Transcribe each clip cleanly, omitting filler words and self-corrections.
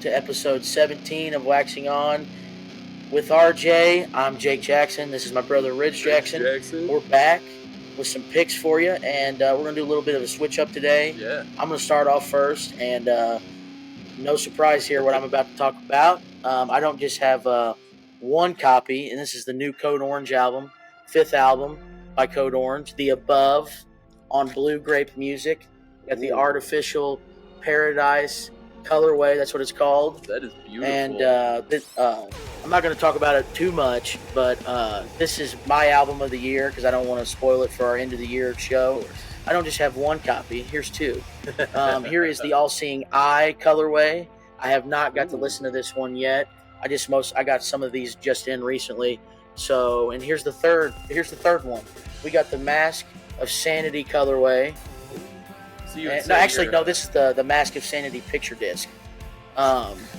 to episode 17 of Waxing On with RJ. I'm Jake Jackson. This is my brother Ridge Jackson. We're back with some picks for you, and we're going to do a little bit of a switch up today. Yeah. I'm going to start off first, and no surprise here what I'm about to talk about. I don't just have one copy, and this is the new Code Orange album, 5th album by Code Orange, The Above on Blue Grape Music. Got the Artificial Paradise colorway, that's what it's called. That is beautiful. And I'm not going to talk about it too much, but this is my album of the year because I don't want to spoil it for our end of the year show. I don't just have one copy. Here's two. Here is the All Seeing Eye colorway. I have not got to listen to this one yet. I got some of these just in recently. So, and here's the third one. We got the Mask of Sanity colorway. So this is the Mask of Sanity picture disc.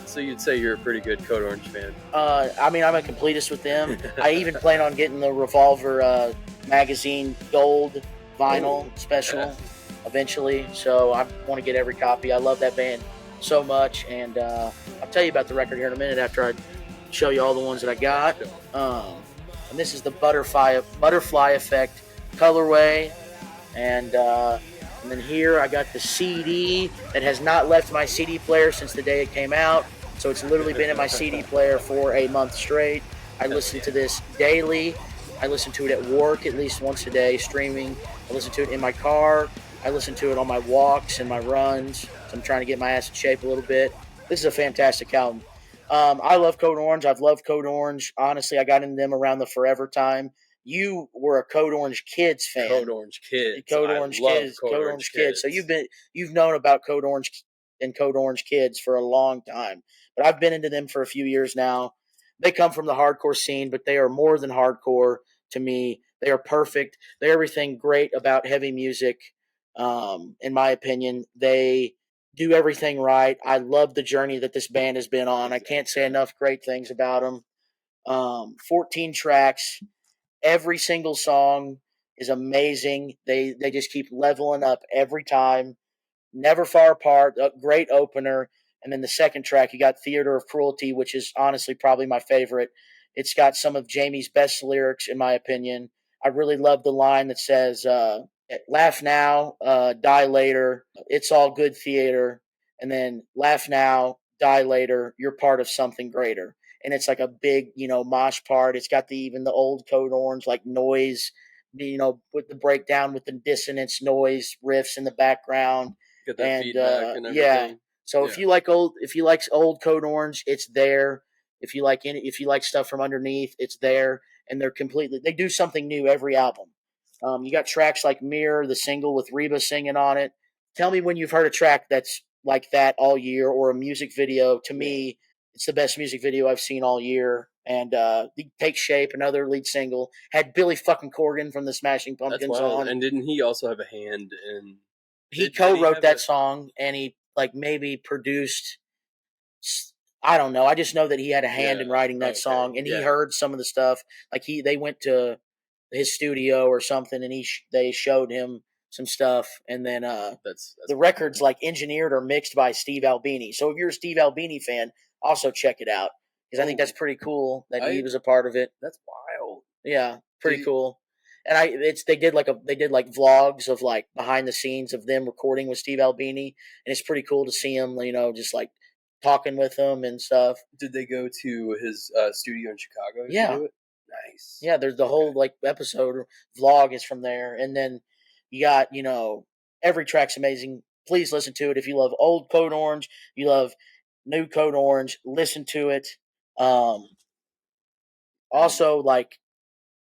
So you'd say you're a pretty good Code Orange fan. I'm a completist with them. I even plan on getting the Revolver magazine gold vinyl special eventually. So I want to get every copy. I love that band so much, and I'll tell you about the record here in a minute after I show you all the ones that I got. And this is the Butterfly Effect colorway, and then here I got the CD that has not left my CD player since the day it came out. So it's literally been in my CD player for a month straight. I listen to this daily. I listen to it at work at least once a day, streaming. I listen to it in my car. I listen to it on my walks and my runs. So I'm trying to get my ass in shape a little bit. This is a fantastic album. I love Code Orange. I've loved Code Orange. Honestly, I got into them around the Forever time. You were a Code Orange Kids fan. Code Orange Kids. Code Orange Kids. So you've known about Code Orange and Code Orange Kids for a long time. But I've been into them for a few years now. They come from the hardcore scene, but they are more than hardcore to me. They are perfect. They're everything great about heavy music, in my opinion. They do everything right. I love the journey that this band has been on. I can't say enough great things about them. 14 tracks. Every single song is amazing. They just keep leveling up every time. Never far apart. A great opener. And then the second track, you got Theater of Cruelty, which is honestly probably my favorite. It's got some of Jamie's best lyrics, in my opinion. I really love the line that says, laugh now, die later. It's all good theater. And then laugh now, die later. You're part of something greater. And it's like a big, mosh part. It's got even the old Code Orange, like noise, with the breakdown with the dissonance noise riffs in the background. Get that feedback and everything. Yeah. So if you like old Code Orange, it's there. If you like stuff from underneath, it's there. And they do something new every album. You got tracks like Mirror, the single with Reba singing on it. Tell me when you've heard a track that's like that all year, or a music video. To me, it's the best music video I've seen all year. And Take Shape, another lead single, had Billy fucking Corgan from the Smashing Pumpkins on. And didn't he also have a hand in... He co-wrote that song, and he maybe produced... I don't know. I just know that he had a hand in writing that song, and he heard some of the stuff. They went to his studio or something, and they showed him some stuff, and then that's the record's engineered or mixed by Steve Albini. So if you're a Steve Albini fan, also check it out, because I think that's pretty cool that he was a part of it. That's wild. Yeah, pretty cool. And they did vlogs of behind the scenes of them recording with Steve Albini, and it's pretty cool to see him, just talking with him and stuff. Did they go to his studio in Chicago? Yeah. To do it? Nice. Yeah, there's the whole episode vlog is from there, and then you got every track's amazing. Please listen to it if you love old Code Orange, you love new Code Orange. Listen to it. Also,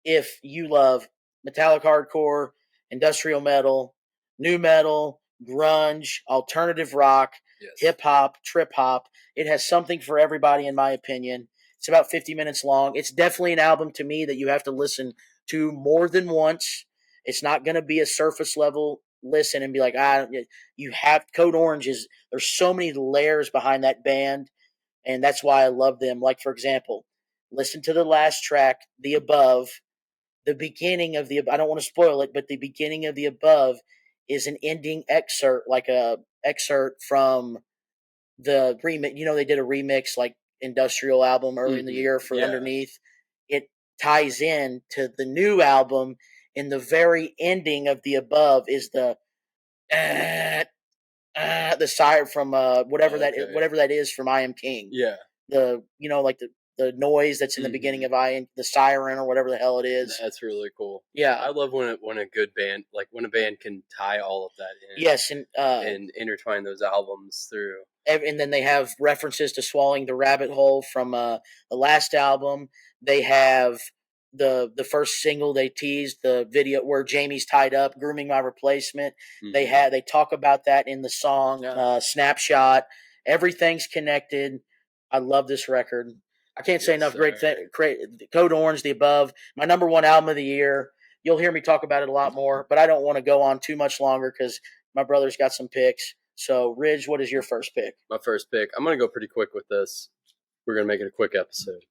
if you love metallic hardcore, industrial metal, new metal, grunge, alternative rock, hip hop, trip hop, it has something for everybody, in my opinion. It's about 50 minutes long. It's definitely an album to me that you have to listen to more than once. It's not going to be a surface level listen and be like, you have Code Orange there's so many layers behind that band, and that's why I love them. For example, listen to the last track, The Above. The beginning of I don't want to spoil it, but the beginning of The Above is an ending excerpt, like a excerpt from the remix. They did a remix like industrial album early in the year for Underneath. It ties in to the new album. In the very ending of the above is the sire from whatever that is from I Am King. Yeah. The like the noise that's in the beginning of the siren or whatever the hell it is. That's really cool. Yeah, I love when a good band, like when a band can tie all of that in. Yes, and intertwine those albums through. And then they have references to Swallowing the Rabbit Hole from the last album. They have the first single they teased, the video where Jamie's tied up, Grooming My Replacement. They talk about that in the song Snapshot. Everything's connected. I love this record. I can't say enough great things. Code Orange, the above, my number one album of the year. You'll hear me talk about it a lot more, but I don't want to go on too much longer because my brother's got some picks. So, Ridge, what is your first pick? My first pick. I'm going to go pretty quick with this. We're going to make it a quick episode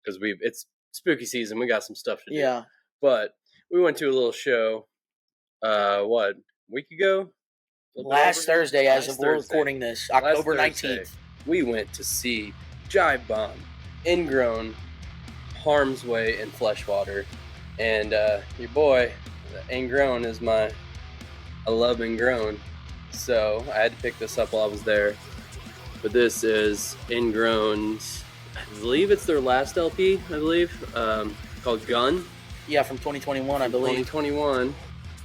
because it's spooky season. We got some stuff to do. Yeah. But we went to a little show, a week ago? Last Thursday, as of we're recording this, October 19th. We went to see Jivebomb, Ingrown, Harm's Way, and Fleshwater. And your boy, Ingrown, I love Ingrown. So I had to pick this up while I was there. But this is Ingrown's, I believe it's their last LP, called Gun. Yeah, from 2021, I believe. 2021.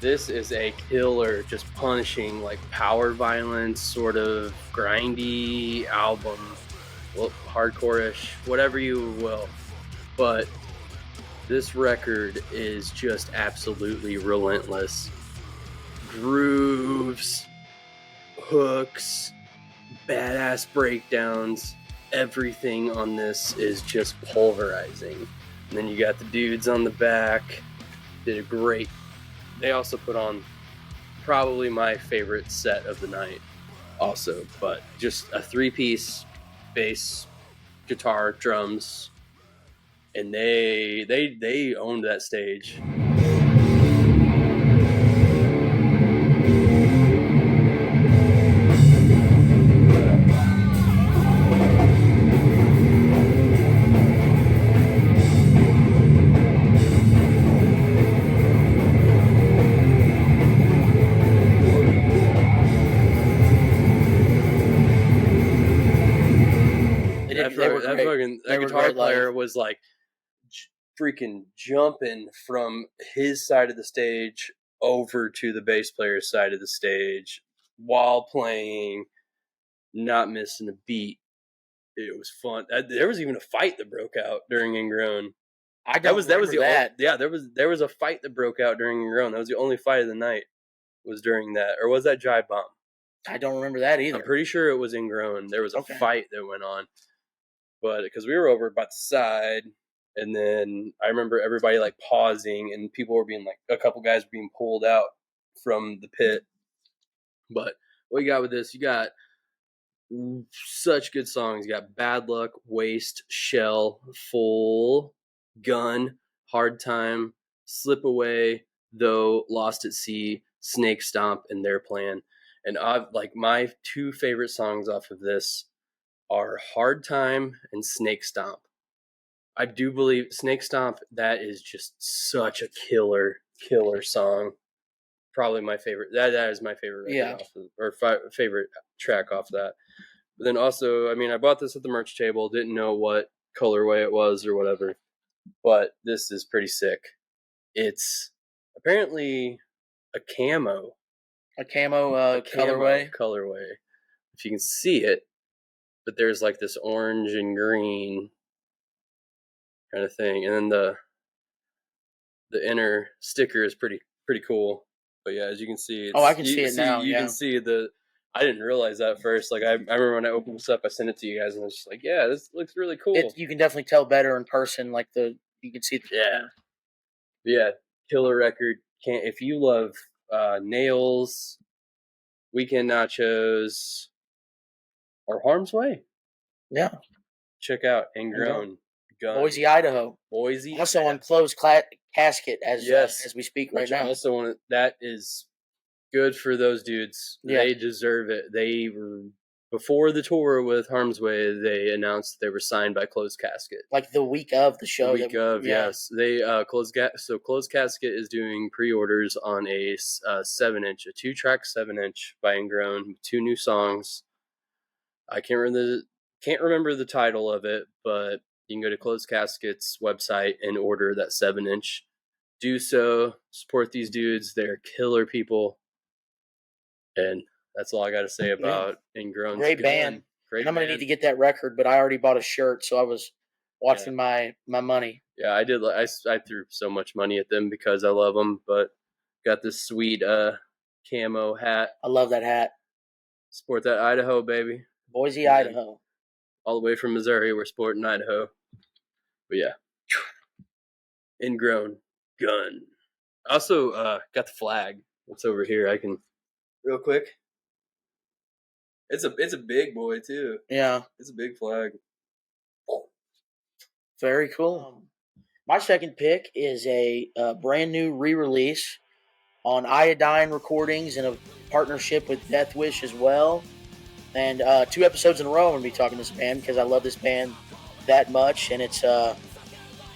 This is a killer, just punishing, like power violence, sort of grindy album. Well, hardcore-ish, whatever you will. But this record is just absolutely relentless. Grooves, hooks, badass breakdowns, everything on this is just pulverizing. And then you got the dudes on the back, did a great. They also put on probably my favorite set of the night also, but just a 3-piece bass, guitar, drums, and they owned that stage. That guitar player was like freaking jumping from his side of the stage over to the bass player's side of the stage while playing, not missing a beat. It was fun. There was even a fight that broke out during Ingrown. There was a fight that broke out during Ingrown. That was the only fight of the night. Was during that, or was that Jivebomb? I don't remember that either. I'm pretty sure it was Ingrown. There was a fight that went on. But because we were over by the side, and then I remember everybody like pausing, and people were being like, a couple guys were being pulled out from the pit. But what you got with this? You got such good songs. You got Bad Luck, Waste, Shell, Full, Gun, Hard Time, Slip Away, Though, Lost at Sea, Snake Stomp, and Their Plan. And my two favorite songs off of this are Hard Time and Snake Stomp. I do believe Snake Stomp, that is just such a killer song. Probably my favorite. That is my favorite record favorite track off that. But then also, I mean, I bought this at the merch table, didn't know what colorway it was or whatever, but this is pretty sick. It's apparently a camo colorway. If you can see it. But there's like this orange and green kind of thing, and then the inner sticker is pretty cool. But yeah, as you can see, I can see it now. You can see I didn't realize that at first. Like I remember when I opened this up, I sent it to you guys, and I was just like, "Yeah, this looks really cool." You can definitely tell better in person. Like you can see. Yeah, killer record. If you love Nails, Weekend Nachos, or Harm's Way. Yeah. Check out Ingrown. Gun. Boise, Idaho. Also on Closed Casket as we speak right now. That is good for those dudes. Yeah. They deserve it. They were before the tour with Harm's Way, they announced they were signed by Closed Casket. Like the week of the show. Yes. They Closed Casket is doing pre-orders on a 7-inch, a 2-track 7-inch by Ingrown, 2 new songs. I can't remember the title of it, but you can go to Closed Casket's website and order that 7-inch. Do so. Support these dudes. They're killer people. And that's all I got to say about Ingrown. Great band. And I'm going to need to get that record, but I already bought a shirt, so I was watching my money. Yeah, I did. I threw so much money at them because I love them, but got this sweet camo hat. I love that hat. Sport that Idaho, baby. Boise, Idaho. All the way from Missouri, we're sporting Idaho. But yeah. Ingrown gun. I also got the flag. It's over here. I can real quick. It's a big boy too. Yeah. It's a big flag. Very cool. My second pick is a brand new re-release on Iodine Recordings in a partnership with Death Wish as well. And 2 episodes in a row I'm going to be talking to this band because I love this band that much. And it's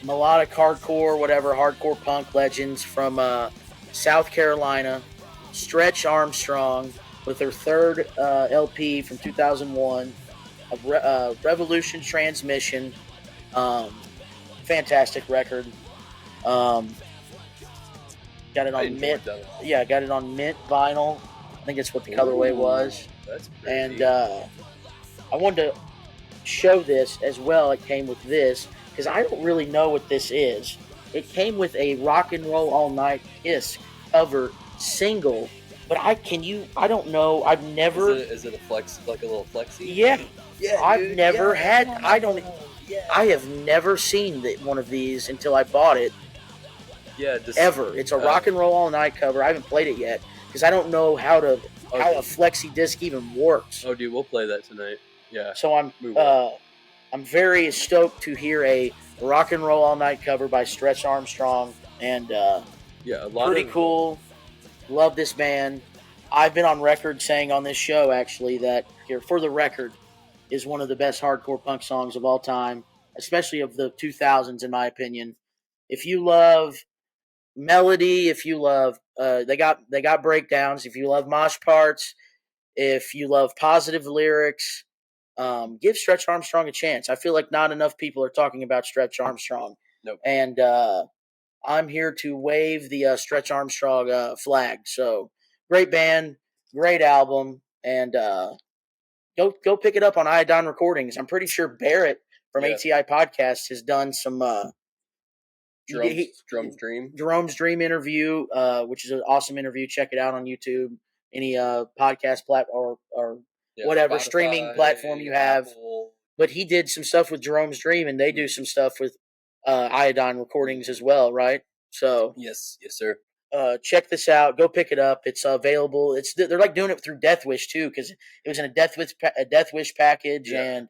melodic hardcore, hardcore punk legends from South Carolina. Stretch Armstrong with their third LP from 2001, Revolution Transmission. Fantastic record. Got it on mint. Yeah, got it on mint vinyl. I think it's what the colorway was. That's and I wanted to show this as well. It came with this because I don't really know what this is. It came with a Rock and Roll All Night Kiss cover single, but I don't know. I've never. Is it a flex, like a little flexi? Yeah. I've never had. Yeah. I have never seen one of these until I bought it. Yeah. Ever. It's a Rock and Roll All Night cover. I haven't played it yet because I don't know how a flexi disc even works. Oh, dude, we'll play that tonight. Yeah. So I'm very stoked to hear a Rock and Roll All Night cover by Stretch Armstrong, and pretty cool. Love this band. I've been on record saying on this show actually that here for the record is one of the best hardcore punk songs of all time, especially of the 2000s in my opinion. If you love melody, if you love they got breakdowns, if you love mosh parts, if you love positive lyrics, give Stretch Armstrong a chance. I feel like not enough people are talking about Stretch Armstrong. Nope. And I'm here to wave the Stretch Armstrong flag. So great band, great album, and go pick it up on Iodine Recordings. I'm pretty sure Barrett from ATI Podcast has done some Jerome's Dream interview, which is an awesome interview. Check it out on YouTube. Any podcast platform or whatever Spotify, streaming platform you have. Apple. But he did some stuff with Jerome's Dream, and they do some stuff with Iodine Recordings as well, right? So yes, sir. Check this out. Go pick it up. It's available. They're like doing it through Death Wish too, because it was in a Death Wish package, and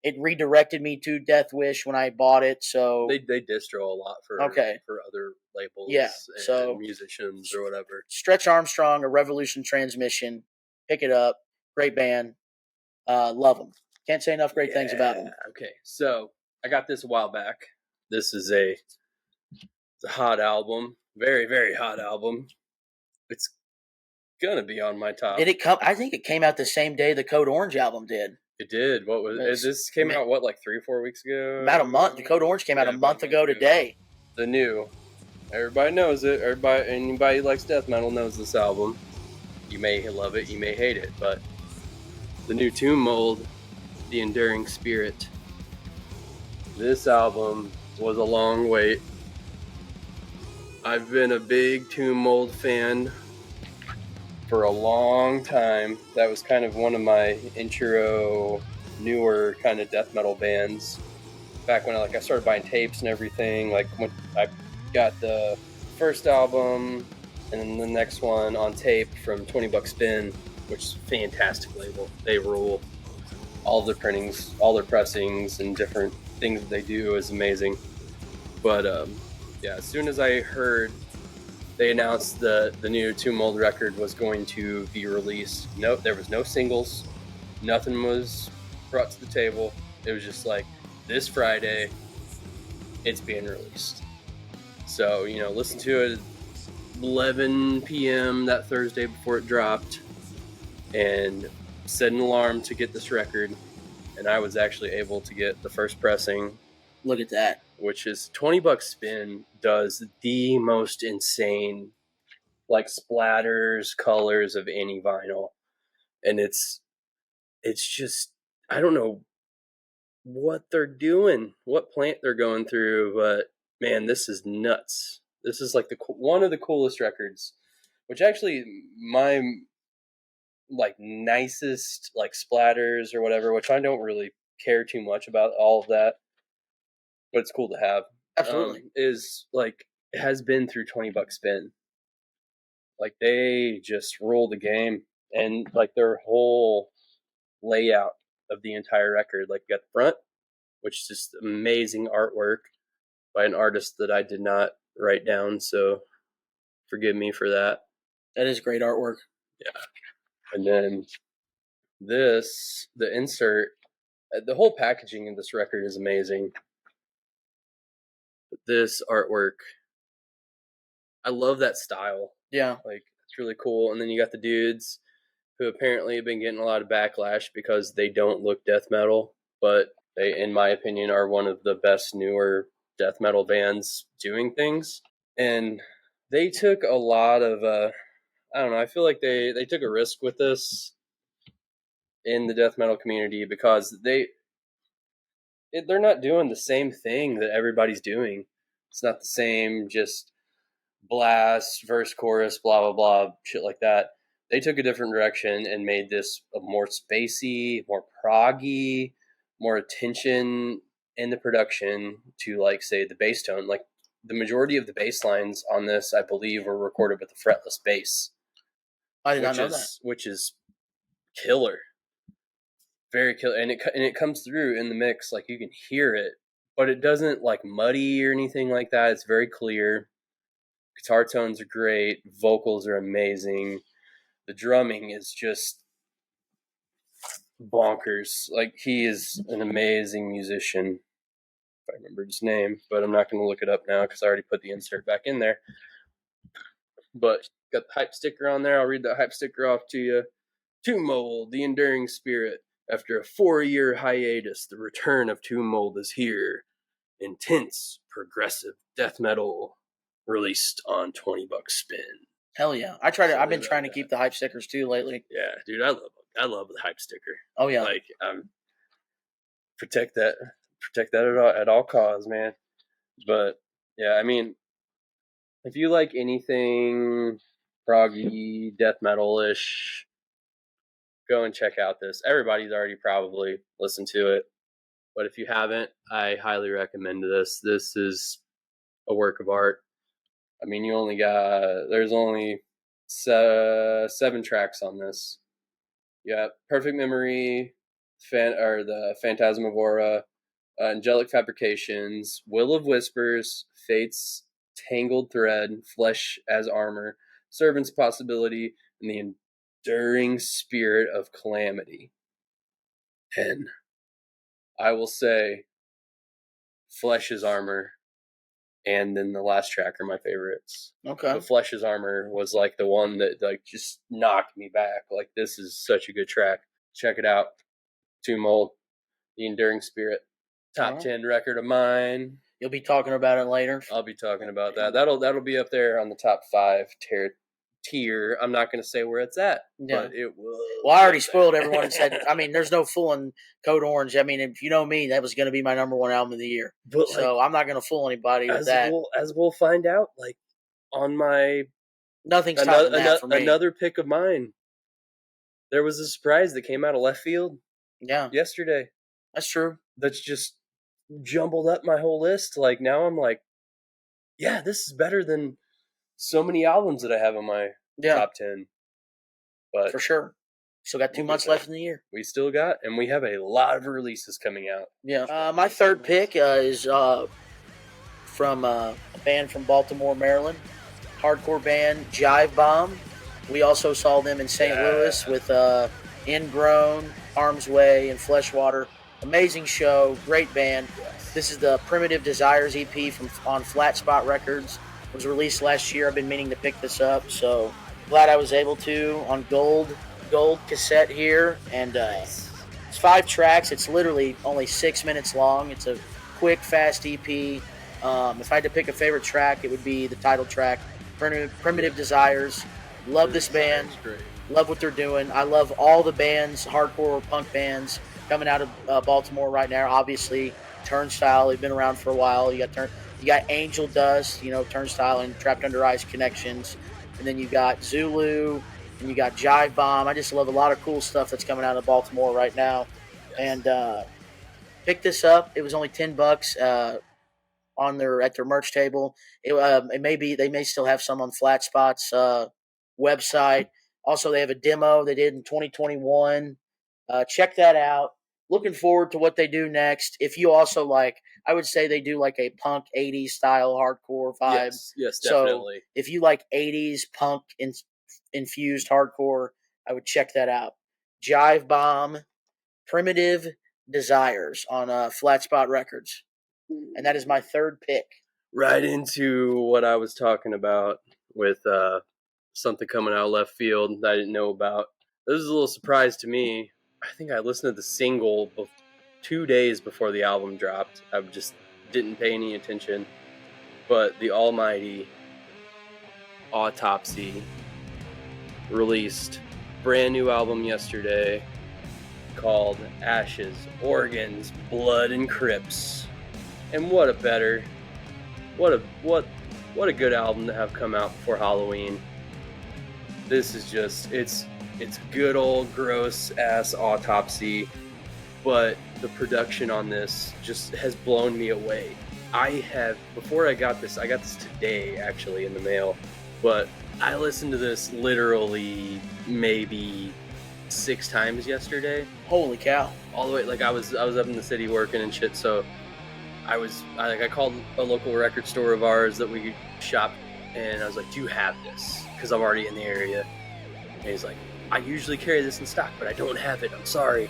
it redirected me to Death Wish when I bought it. So they distro a lot for other labels, and musicians or whatever. Stretch Armstrong, A Revolution Transmission. Pick it up. Great band. Love them. Can't say enough great things about them. Okay, so I got this a while back. This is a hot album. Very, very hot album. It's gonna be on my top. Did it come? I think it came out the same day the Code Orange album did. It did. What was it? This came out like 3 or 4 weeks ago? About a month. The Code Orange came out a month ago today. The new. Everybody knows it. Anybody who likes death metal knows this album. You may love it, you may hate it, but the new Tomb Mold, The Enduring Spirit. This album was a long wait. I've been a big Tomb Mold fan for a long time. That was kind of one of my intro, newer kind of death metal bands. Back when I started buying tapes and everything, like when I got the first album and then the next one on tape from 20 Buck Spin, which is a fantastic label. They rule. All of their printings, all their pressings, and different things that they do is amazing. But as soon as I heard they announced the new Tomb Mold record was going to be released, there was no singles. Nothing was brought to the table. It was just like, this Friday, it's being released. So, listen to it at 11 p.m. that Thursday before it dropped, and set an alarm to get this record. And I was actually able to get the first pressing. Look at that. Which is $20 spin, does the most insane, like, splatters, colors of any vinyl. And it's just, I don't know what they're doing, what plant they're going through, but man, this is nuts. This is like one of the coolest records, which actually my like nicest like splatters or whatever, which I don't really care too much about all of that, but it's cool to have. Absolutely. Is like, it has been through $20 spin. Like, they just rule the game, and like their whole layout of the entire record, like, you got the front, which is just amazing artwork by an artist that I did not write down, so forgive me for that. That is great artwork. Yeah. And then the insert, the whole packaging of this record is amazing. But this artwork, I love that style. Yeah. Like, it's really cool. And then you got the dudes who apparently have been getting a lot of backlash because they don't look death metal, but they, in my opinion, are one of the best newer death metal bands doing things. And they took a lot of, I don't know, I feel like they took a risk with this in the death metal community, because they're not doing the same thing that everybody's doing. It's not the same just blast, verse, chorus, blah, blah, blah, shit like that. They took a different direction and made this a more spacey, more proggy, more attention in the production to, like, say, the bass tone. Like, the majority of the bass lines on this, I believe, were recorded with a fretless bass. I did not know that. Which is killer. Very killer. And it comes through in the mix, like, you can hear it, but it doesn't, like, muddy or anything like that. It's very clear. Guitar tones are great. Vocals are amazing. The drumming is just bonkers. Like, he is an amazing musician. If I remember his name, but I'm not going to look it up now because I already put the insert back in there. But got the hype sticker on there. I'll read that hype sticker off to you. Tomb Mold, the enduring spirit. After a 4-year hiatus, the return of Tomb Mold is here. Intense, progressive death metal, released on $20 spin. Hell yeah! I've been trying to keep the hype stickers too lately. Yeah, dude, I love the hype sticker. Oh yeah, like, protect that at all costs, man. But yeah, I mean, if you like anything proggy, death metal-ish, go and check out this. Everybody's already probably listened to it, but if you haven't, I highly recommend this. This is a work of art. I mean, there's only 7 tracks on this. You got Perfect Memory, the Phantasmavora, Angelic Fabrications, Will of Whispers, Fate's Tangled Thread, Flesh as Armor, Servant's Possibility, and the Enduring Spirit of Calamity. And I will say, Flesh as Armor and then the last track are my favorites. Okay. The Flesh as Armor was like the one that like just knocked me back. Like, this is such a good track. Check it out. Tomb Mold, The Enduring Spirit. Top 10 record of mine. You'll be talking about it later. I'll be talking about that. That'll be up there on the top 5 tier. I'm not going to say where it's at, but it will. Well, I already spoiled everyone and said, I mean, there's no fooling Code Orange. I mean, if you know me, that was going to be my number 1 album of the year. But so I'm not going to fool anybody with that. As we'll find out, like, on my nothing's topping that for me. Another pick of mine. There was a surprise that came out of left field. Yeah. Yesterday. That's true. That's just jumbled up my whole list. Like, now I'm like, yeah, this is better than so many albums that I have on my top 10. But for sure. Still got 2 months left in the year. We still got, and we have a lot of releases coming out. Yeah. My third pick is from a band from Baltimore, Maryland. Hardcore band, Jivebomb. We also saw them in St. Louis with Ingrown, Harm's Way, and Fleshwater. Amazing show, great band. This is the Primitive Desires EP from on Flat Spot Records. It was released last year. I've been meaning to pick this up, so glad I was able to on gold cassette here. And it's 5 tracks. It's literally only 6 minutes long. It's a quick, fast EP. If I had to pick a favorite track, it would be the title track, Primitive Desires. Love this band. Love what they're doing. I love all the bands, hardcore punk bands coming out of Baltimore right now. Obviously, Turnstile, they've been around for a while. You got Angel Dust, Turnstile and Trapped Under Ice connections. And then you got Zulu, and you got Jivebomb. I just love a lot of cool stuff that's coming out of Baltimore right now. And pick this up. It was only $10 at their merch table. They may still have some on Flat Spot's website. Also, they have a demo they did in 2021. Check that out. Looking forward to what they do next. If you also I would say they do like a punk 80s style hardcore vibe. Yes, definitely. So if you like 80s punk infused hardcore, I would check that out. Jivebomb, Primitive Desires on Flat Spot Records. And that is my third pick. Right into what I was talking about with something coming out of left field that I didn't know about. This is a little surprise to me. I think I listened to the single 2 days before the album dropped. I just didn't pay any attention. But the almighty Autopsy released a brand new album yesterday called Ashes, Organs, Blood, and Crypts. And what a good album to have come out before Halloween. This is just, it's good old gross ass Autopsy, but the production on this just has blown me away. Before I got this today actually in the mail, but I listened to this literally maybe 6 times yesterday. Holy cow. All the way, I was up in the city working and shit, so I called a local record store of ours that we shop, and I was like, do you have this? Because I'm already in the area. And he's like, I usually carry this in stock, but I don't have it. I'm sorry.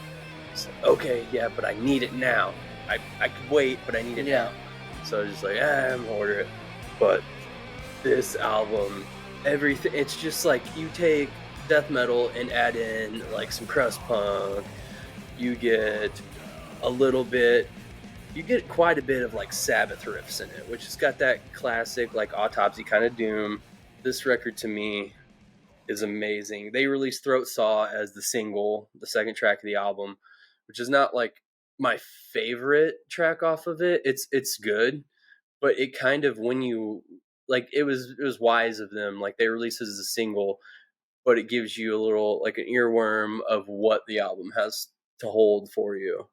It's like, okay, yeah, but I need it now. I could wait, but I need it now. So I was just like, I'm gonna order it. But this album, everything, it's just like you take death metal and add in some crust punk. You get quite a bit of Sabbath riffs in it, which has got that classic Autopsy kind of doom. This record to me is amazing. They released Throat Saw as the single, the second track of the album, which is not my favorite track off of it. It's good, but it kind of, when you it was wise of them. They released it as a single, but it gives you a little an earworm of what the album has to hold for you.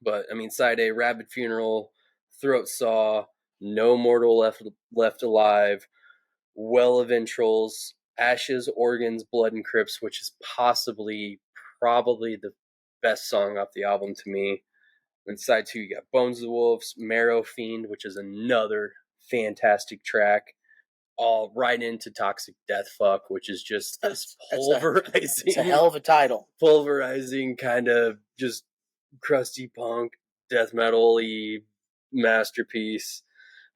But I mean, side A, Rabid Funeral, Throat Saw, No Mortal Left Alive, Well of Ventrals, Ashes, Organs, Blood, and Crypts, which is probably the best song off the album to me. And side 2, you got Bones of the Wolves, Marrow Fiend, which is another fantastic track. All right into Toxic Death Fuck, which is just this pulverizing. It's a hell of a title. Pulverizing kind of just crusty punk, death metal-y masterpiece.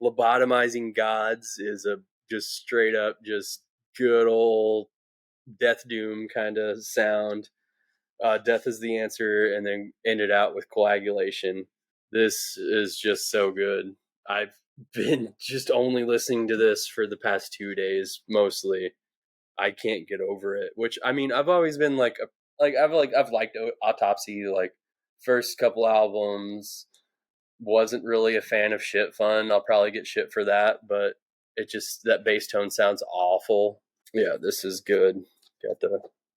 Lobotomizing Gods is a just straight up, just good old death doom kind of sound. Death is the Answer, and then ended out with Coagulation. This is just so good. I've been just only listening to this for the past 2 days, mostly. I can't get over it. Which, I mean, I've always been I've liked Autopsy, first couple albums. Wasn't really a fan of Shit Fun. I'll probably get shit for that, but that bass tone sounds awful. Yeah, this is good. Got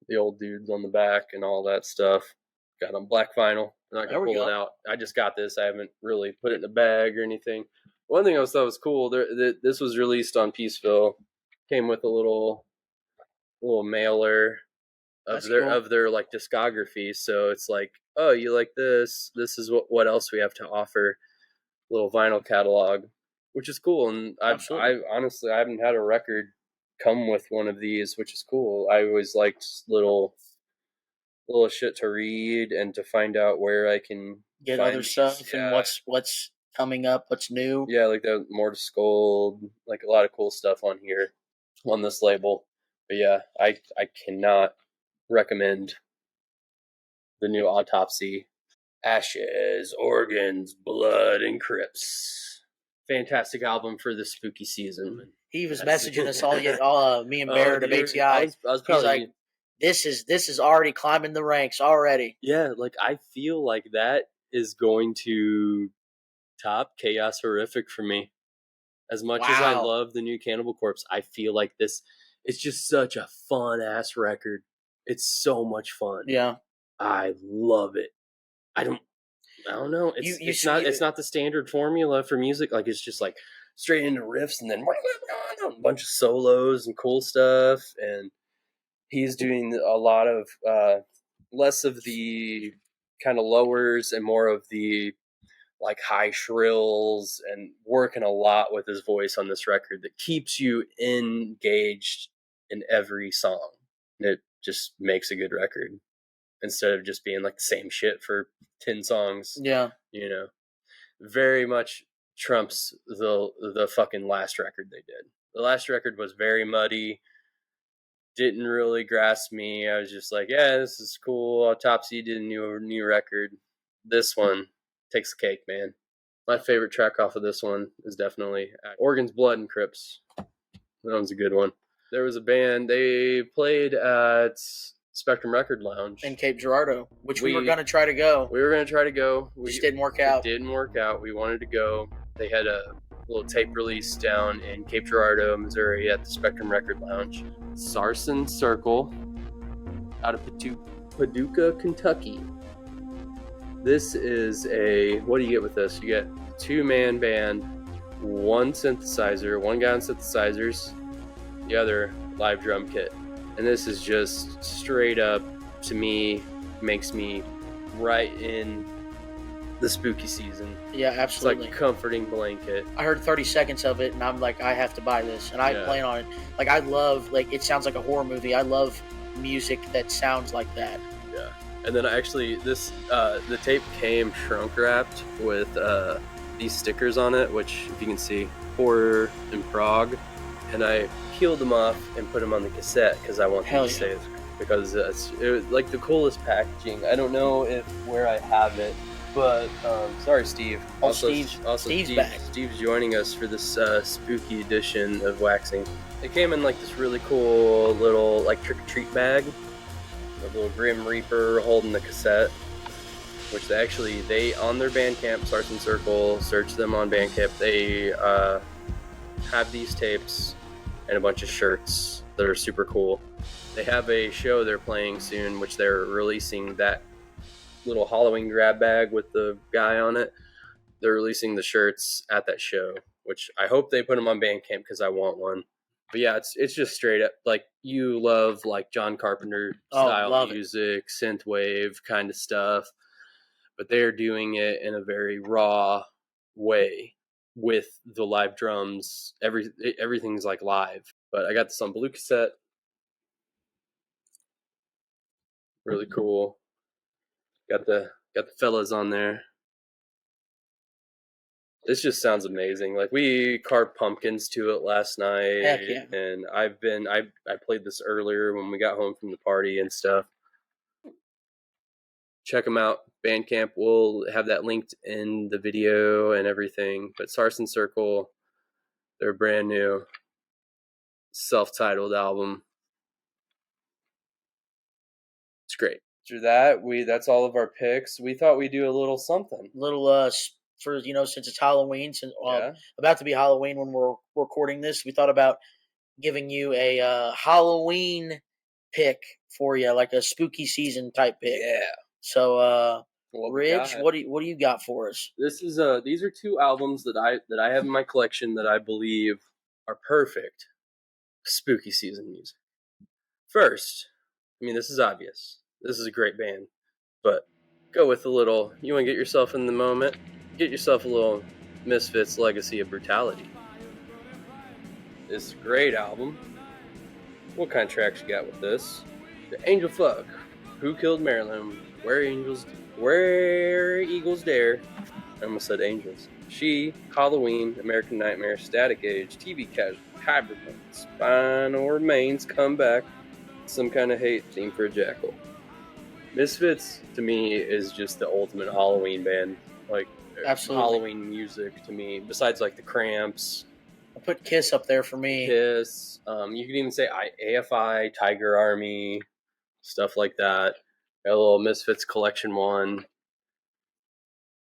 the old dudes on the back and all that stuff. Got on black vinyl. I'm not gonna pull it out. I just got this. I haven't really put it in a bag or anything. One thing I thought was cool, this was released on Peaceville. Came with a little mailer of their discography. So it's oh, you like this? This is what else we have to offer. Little vinyl catalog, which is cool. And I honestly haven't had a record come with one of these, which is cool. I always liked little little shit to read and to find out where I can get other stuff and what's coming up, what's new. Yeah, like the More to Scold, like a lot of cool stuff on here on this label. But yeah, I cannot recommend the new Autopsy. Ashes, Organs, Blood, and Crypts. Fantastic album for the spooky season. He was messaging us all me and Barrett of ATI. I was probably like, this is already climbing the ranks already. Yeah, like I feel like that is going to top Chaos Horrific for me. As much as I love the new Cannibal Corpse, I feel like it's just such a fun ass record. It's so much fun. Yeah, I love it. I don't know. It's not the standard formula for music. Like it's just like straight into riffs and then a bunch of solos and cool stuff. And he's doing a lot of less of the kind of lowers and more of the like high shrills, and working a lot with his voice on this record that keeps you engaged in every song. And it just makes a good record instead of just being like the same shit for 10 songs. Yeah. You know, very much trumps the fucking last record they did. The last record was very muddy. Didn't really grasp me. I was just like, yeah, this is cool. Autopsy did a new record. This one takes the cake, man. My favorite track off of this one is definitely Organs, Blood, and Crypts. That one's a good one. There was a band, they played at Spectrum Record Lounge in Cape Girardeau, which we were going to try to go. We were going to try to go. It just didn't work out. It didn't work out. We wanted to go. They had a little tape release down in Cape Girardeau, Missouri at the Spectrum Record Lounge. Sarsen Circle out of Paducah, Kentucky. This is what do you get with this? You get a 2-man band, 1 synthesizer, 1 guy on synthesizers, the other live drum kit. And this is just straight up, to me, makes me right in the spooky season. Yeah, absolutely. It's like a comforting blanket. I heard 30 seconds of it, and I'm like, I have to buy this. And I plan on it. Like, I love, like, it sounds like a horror movie. I love music that sounds like that. Yeah. And then actually, the tape came shrunk wrapped with these stickers on it, which, if you can see, horror in Prague. And I peeled them off and put them on the cassette because I want them to stay. Because it was like the coolest packaging. I don't know where I have it, but sorry, Steve. Steve's back. Steve's joining us for this spooky edition of Waxing. It came in like this really cool little like trick-or-treat bag. A little Grim Reaper holding the cassette, which they on their Bandcamp, Sarsen Circle, search them on Bandcamp. They have these tapes and a bunch of shirts that are super cool. They have a show they're playing soon, which they're releasing that little Halloween grab bag with the guy on it. They're releasing the shirts at that show, which I hope they put them on Bandcamp because I want one. But yeah, it's just straight up like you love like John Carpenter style music, synthwave kind of stuff, but they're doing it in a very raw way with the live drums. Everything's like live. But I got this on blue cassette. Really cool. Got the fellas on there. This just sounds amazing. Like we carved pumpkins to it last night. Heck yeah. And I played this earlier when we got home from the party and stuff. Check them out. Bandcamp, we'll have that linked in the video and everything. But Sarsen Circle, their brand new self-titled album. It's great. After that, that's all of our picks. We thought we'd do a little something. For since it's Halloween, about to be Halloween when we're recording this, we thought about giving you a Halloween pick for you, like a spooky season type pick. Yeah. So, Rich, what do you got for us? These are 2 albums that I have in my collection that I believe are perfect spooky season music. First, I mean, this is obvious. This is a great band, but go with a little. You want to get yourself in the moment. Get yourself a little Misfits Legacy of Brutality. It's a great album. What kind of tracks you got with this? The Angel Fuck, Who Killed Marilyn? Where Eagles Dare? I almost said Angels. She, Halloween, American Nightmare, Static Age, TV Casual, Hybrid Mode, Spinal Remains, Comeback, Some Kind of Hate, Theme for a Jackal. Misfits, to me, is just the ultimate Halloween band. Like, absolutely. Halloween music to me, besides like the Cramps. I put Kiss up there for me. Kiss. You can even say AFI, Tiger Army, stuff like that. Got a little Misfits Collection 1.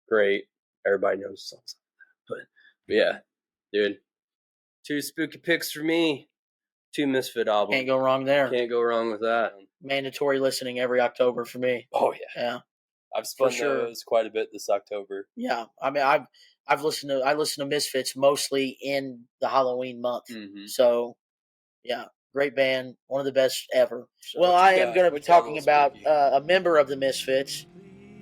Great. Everybody knows songs. But yeah, dude. 2 spooky picks for me. 2 Misfit albums. Can't go wrong there. Can't go wrong with that. Mandatory listening every October for me. Oh, yeah. Yeah. I've spun those quite a bit this October. Yeah. I mean, I listen to Misfits mostly in the Halloween month. Mm-hmm. So, yeah. Great band. One of the best ever. So well, I am going to be talking about a member of the Misfits.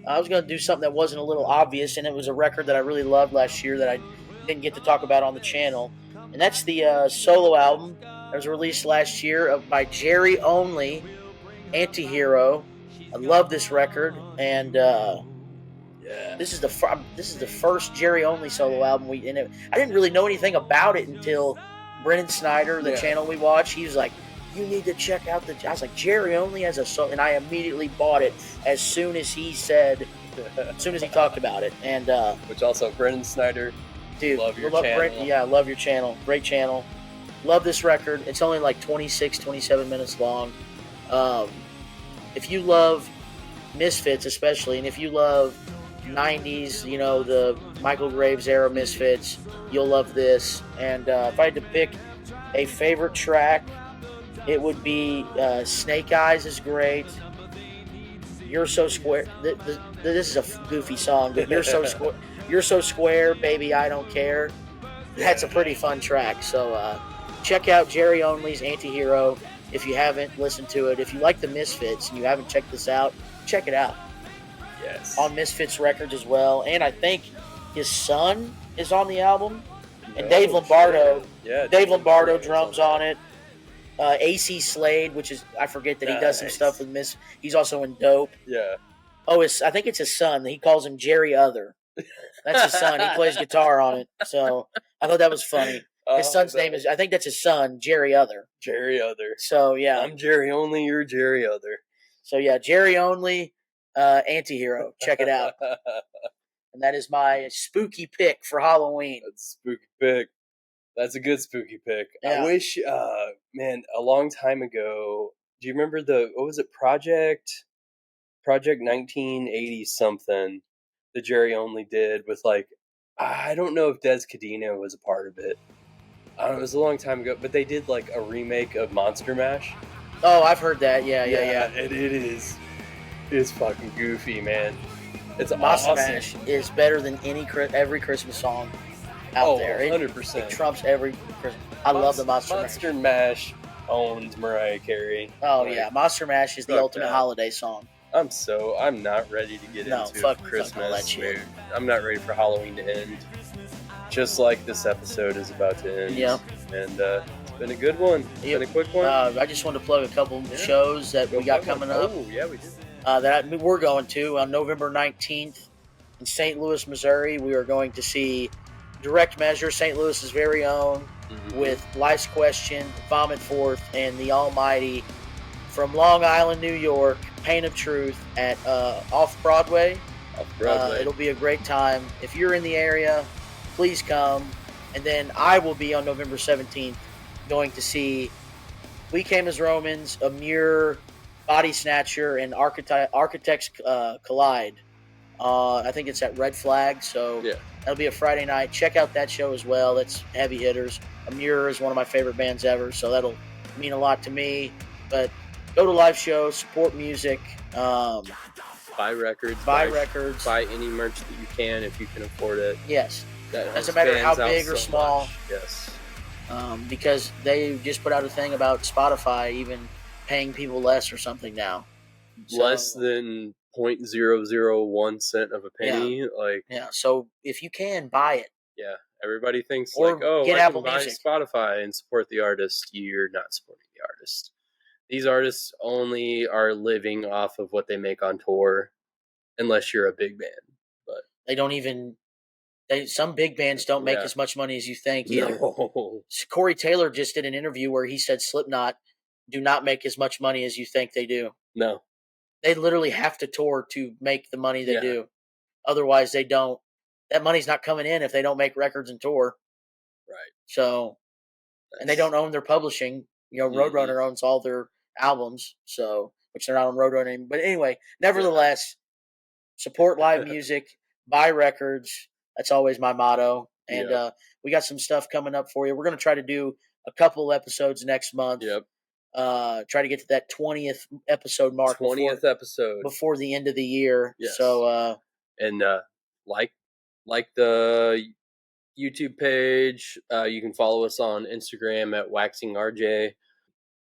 I was going to do something that wasn't a little obvious, and it was a record that I really loved last year that I didn't get to talk about on the channel. And that's the solo album that was released last year by Jerry Only, Antihero. I love this record, and this is the first Jerry Only solo album I didn't really know anything about it until Brennan Snyder, the channel we watch. He was like, "You need to check out I was like, Jerry Only has a solo," and I immediately bought it as soon as he talked about it. And which also Brennan Snyder, dude, love your channel. Love your channel. Great channel. Love this record. It's only like 26, 27 minutes long. If you love Misfits especially, and if you love 90s, the Michael Graves era Misfits, you'll love this. And if I had to pick a favorite track, it would be Snake Eyes is great. You're So Square. This is a goofy song, but You're So Square, Baby, I Don't Care. That's a pretty fun track. So check out Jerry Only's Antihero if you haven't listened to it. If you like the Misfits and you haven't checked this out, check it out. Yes. On Misfits Records as well. And I think his son is on the album. And Dave Lombardo. Yeah, Dave Lombardo drums on it. AC Slade, which is, I forget that he does some stuff with he's also in Dope. Yeah. Oh, I think it's his son. He calls him Jerry Other. That's his son. He plays guitar on it. So I thought that was funny. His son's name is, I think that's his son, Jerry Other. Jerry Other. So, yeah. I'm Jerry Only, you're Jerry Other. So, yeah, Jerry Only, Antihero. Check it out. And that is my spooky pick for Halloween. That's a spooky pick. That's a good spooky pick. Yeah. I wish, man, a long time ago, do you remember what was it, Project 1980 something that Jerry Only did with, like, I don't know if Des Cadena was a part of it. I don't know, it was a long time ago, but they did, like, a remake of Monster Mash. Oh, I've heard that. Yeah. And it's fucking goofy, man. It's Monster awesome. Mash is better than every Christmas song out there. 100%. It trumps every Christmas. I love the Monster Mash. Monster Mash owns Mariah Carey. Oh, yeah. Monster Mash is the ultimate holiday song. I'm not ready to get into Christmas mood. I'm not ready for Halloween to end. Just like this episode is about to end. Yep. And it's been a good one. It's been a quick one. I just wanted to plug a couple shows that we got coming up. Oh, yeah, we did. That we're going to on November 19th in St. Louis, Missouri. We are going to see Direct Measure, St. Louis's very own, with Life's Question, Vomit Forth, and the Almighty from Long Island, New York, Pain of Truth at Off-Broadway. It'll be a great time. If you're in the area, please come. And then I will be on November 17th going to see We Came as Romans, Amur, Body Snatcher, and Architects Collide. I think it's at Red Flag, so that'll be a Friday night. Check out that show as well. That's heavy hitters. Amur is one of my favorite bands ever, so that'll mean a lot to me. But go to live shows, support music. Buy records. Buy any merch that you can if you can afford it. Yes. Doesn't matter how big or small. Much. Yes. Because they just put out a thing about Spotify even paying people less or something now. Less than 0.001 cent of a penny. So if you can, buy it. Yeah. Everybody thinks or I get can Apple buy Music. Spotify and support the artist. You're not supporting the artist. These artists only are living off of what they make on tour, unless you're a big band. But they don't even. Some big bands don't make as much money as you think either. No. Corey Taylor just did an interview where he said Slipknot do not make as much money as you think they do. No. They literally have to tour to make the money they do. Otherwise, they don't. That money's not coming in if they don't make records and tour. Right. So, and they don't own their publishing. Roadrunner owns all their albums, so which they're not on Roadrunner anymore. But anyway, nevertheless, support live music, buy records. That's always my motto. And we got some stuff coming up for you. We're going to try to do a couple episodes next month. Yep. Try to get to that 20th episode mark. 20th episode before the end of the year. Yes. So, and like the YouTube page. You can follow us on Instagram at WaxingRJ.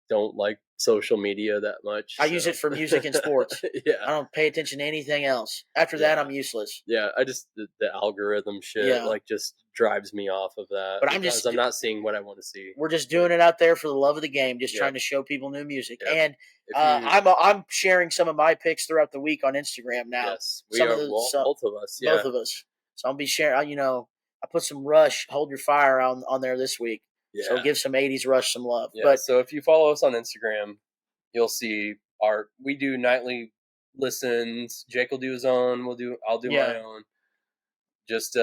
Don't like social media that much. I use it for music and sports. I don't pay attention to anything else. After that, I'm useless. Yeah, I just the algorithm shit just drives me off of that. But I'm not seeing what I want to see. We're just doing it out there for the love of the game, just trying to show people new music. And I'm sharing some of my picks throughout the week on Instagram now. Yes, we are both of us. Yeah. Both of us. So I'll be sharing. I put some Rush, Hold Your Fire on there this week. Yeah. So give some 80s Rush some love. Yeah, so if you follow us on Instagram, you'll see we do nightly listens. Jake will do his own. I'll do my own. Just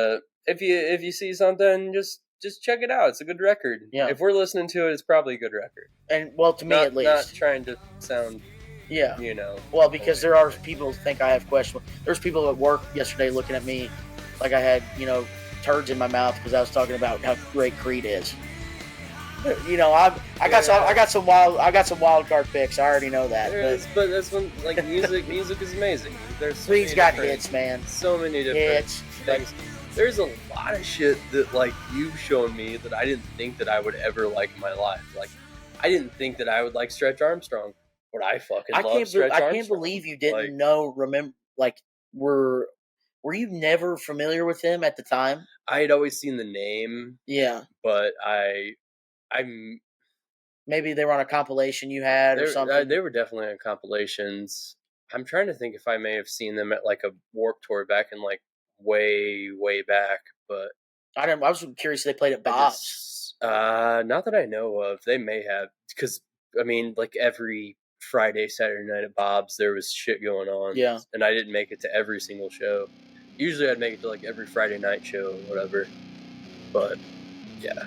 if you see something, just check it out. It's a good record. Yeah. If we're listening to it, it's probably a good record. And to me at least, not trying to sound. Yeah. Well, because there are people who think I have questions. There's people at work yesterday looking at me like I had turds in my mouth because I was talking about how great Creed is. I got some wild card picks. I already know that. But that's when music is amazing. There's Creed's got hits, man. So many different things. There's a lot of shit that you've shown me that I didn't think that I would ever like in my life. Like I didn't think that I would like Stretch Armstrong, but I fucking love Stretch Armstrong. I can't believe you didn't remember. Were you never familiar with him at the time? I had always seen the name. Yeah, but I'm maybe they were on a compilation you had or something. They were definitely on compilations. I'm trying to think if I may have seen them at a Warped Tour back in way back, but I was curious if they played at Bob's. Not that I know of. They may have, because every Friday, Saturday night at Bob's, there was shit going on. Yeah, and I didn't make it to every single show. Usually, I'd make it to every Friday night show or whatever. But yeah.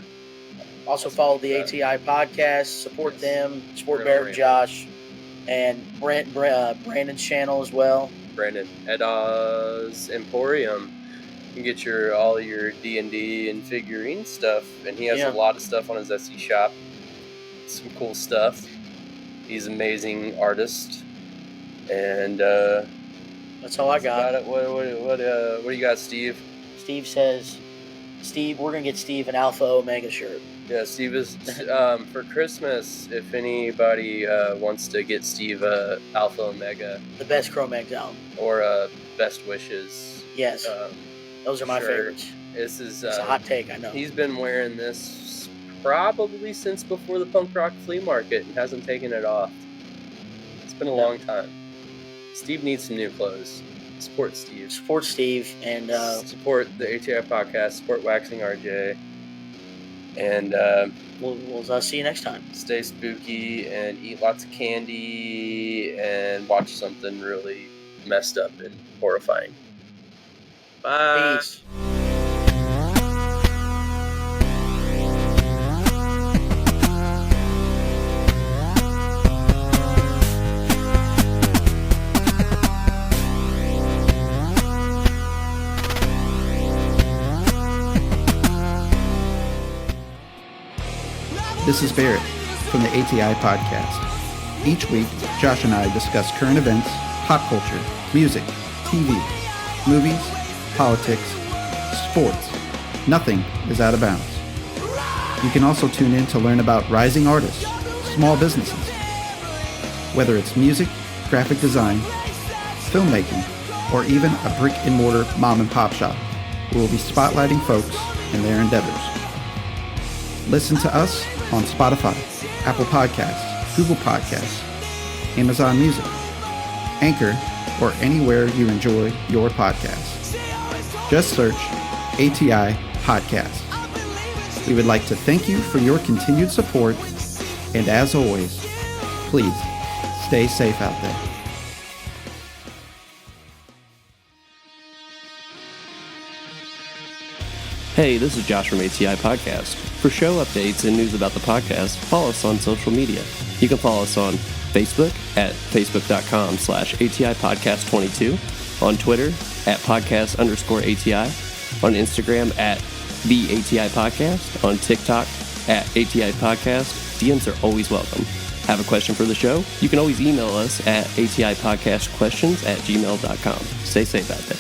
Also follow the ATI Podcast. Support them. Support Barrett and Josh. And Brandon's channel as well. Brandon. Eda's Emporium. You can get all your D&D and figurine stuff. And he has a lot of stuff on his Etsy shop. Some cool stuff. He's an amazing artist. And that's all I got. What do you got, Steve? Steve says, we're going to get Steve an Alpha Omega shirt. Yeah, Steve is, for Christmas, if anybody wants to get Steve Alpha Omega. The best Chromex album. Or Best Wishes. Yes. Those are my favorites. This is it's a hot take, I know. He's been wearing this probably since before the punk rock flea market and hasn't taken it off. It's been a long time. Steve needs some new clothes. Support Steve. Support Steve and support the ATI Podcast. Support Waxing RJ. And we'll see you next time. Stay spooky and eat lots of candy and watch something really messed up and horrifying. Bye. Peace. This is Barrett from the ATI Podcast. Each week, Josh and I discuss current events, pop culture, music, TV, movies, politics, sports. Nothing is out of bounds. You can also tune in to learn about rising artists, small businesses. Whether it's music, graphic design, filmmaking, or even a brick-and-mortar mom-and-pop shop, we will be spotlighting folks and their endeavors. Listen to us on Spotify, Apple Podcasts, Google Podcasts, Amazon Music, Anchor, or anywhere you enjoy your podcasts. Just search ATI Podcast. We would like to thank you for your continued support, and as always, please stay safe out there. Hey, this is Josh from ATI Podcast. For show updates and news about the podcast, follow us on social media. You can follow us on Facebook at facebook.com/ATI Podcast 22, on Twitter at podcast_ATI, on Instagram at the ATI Podcast, on TikTok at ATI Podcast. DMs are always welcome. Have a question for the show? You can always email us at ATIPodcastQuestions@gmail.com. Stay safe out there.